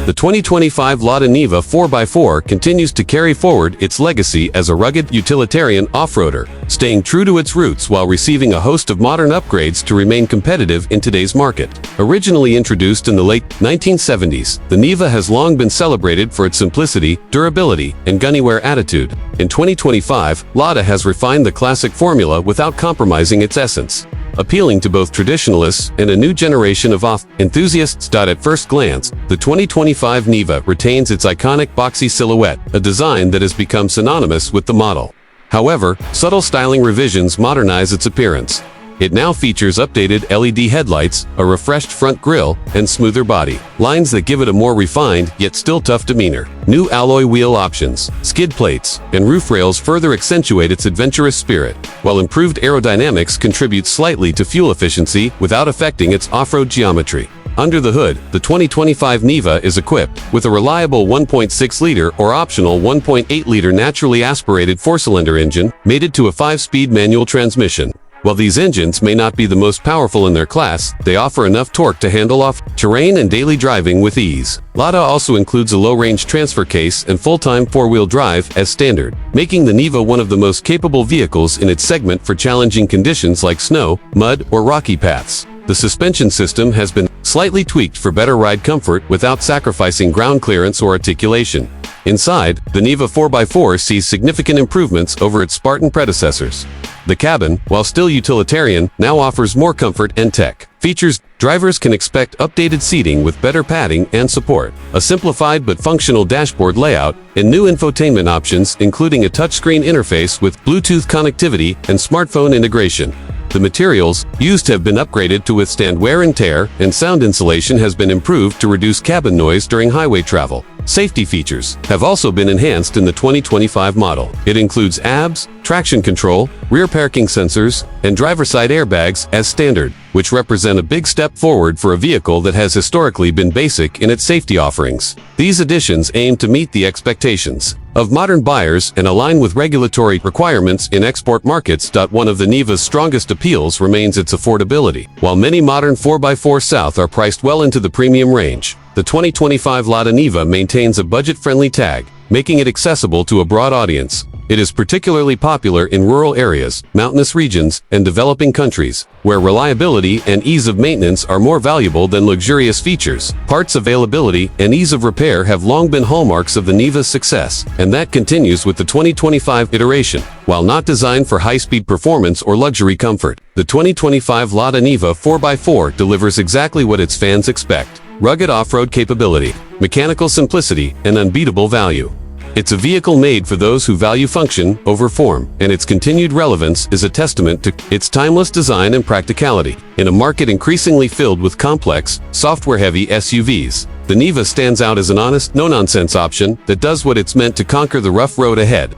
The 2025 Lada Niva 4x4 continues to carry forward its legacy as a rugged, utilitarian off-roader, staying true to its roots while receiving a host of modern upgrades to remain competitive in today's market. Originally introduced in the late 1970s, the Niva has long been celebrated for its simplicity, durability, and gunny-wear attitude. In 2025, Lada has refined the classic formula without compromising its essence, appealing to both traditionalists and a new generation of off enthusiasts. At first glance, the 2025 Niva retains its iconic boxy silhouette, a design that has become synonymous with the model. However, subtle styling revisions modernize its appearance. It now features updated LED headlights, a refreshed front grille, and smoother body lines that give it a more refined yet still tough demeanor. New alloy wheel options, skid plates, and roof rails further accentuate its adventurous spirit, while improved aerodynamics contribute slightly to fuel efficiency without affecting its off-road geometry. Under the hood, the 2025 Niva is equipped with a reliable 1.6-liter or optional 1.8-liter naturally aspirated four-cylinder engine, mated to a 5-speed manual transmission. While these engines may not be the most powerful in their class, they offer enough torque to handle off-terrain and daily driving with ease. Lada also includes a low-range transfer case and full-time four-wheel drive as standard, making the Niva one of the most capable vehicles in its segment for challenging conditions like snow, mud, or rocky paths. The suspension system has been slightly tweaked for better ride comfort without sacrificing ground clearance or articulation. Inside, the Niva 4x4 sees significant improvements over its Spartan predecessors. The cabin, while still utilitarian, now offers more comfort and tech features. Drivers can expect updated seating with better padding and support, a simplified but functional dashboard layout, and new infotainment options including a touchscreen interface with Bluetooth connectivity and smartphone integration. The materials used have been upgraded to withstand wear and tear, and sound insulation has been improved to reduce cabin noise during highway travel. Safety features have also been enhanced in the 2025 model. It includes ABS, traction control, rear parking sensors, and driver-side airbags as standard, which represent a big step forward for a vehicle that has historically been basic in its safety offerings. These additions aim to meet the expectations of modern buyers and align with regulatory requirements in export markets. One of the Niva's strongest appeals remains its affordability. While many modern 4x4 South are priced well into the premium range, the 2025 Lada Niva maintains a budget-friendly tag, making it accessible to a broad audience. It is particularly popular in rural areas, mountainous regions, and developing countries, where reliability and ease of maintenance are more valuable than luxurious features. Parts availability and ease of repair have long been hallmarks of the Niva's success, and that continues with the 2025 iteration. While not designed for high-speed performance or luxury comfort, the 2025 Lada Niva 4x4 delivers exactly what its fans expect: rugged off-road capability, mechanical simplicity, and unbeatable value. It's a vehicle made for those who value function over form, and its continued relevance is a testament to its timeless design and practicality. In a market increasingly filled with complex, software-heavy SUVs, the Niva stands out as an honest, no-nonsense option that does what it's meant to: conquer the rough road ahead.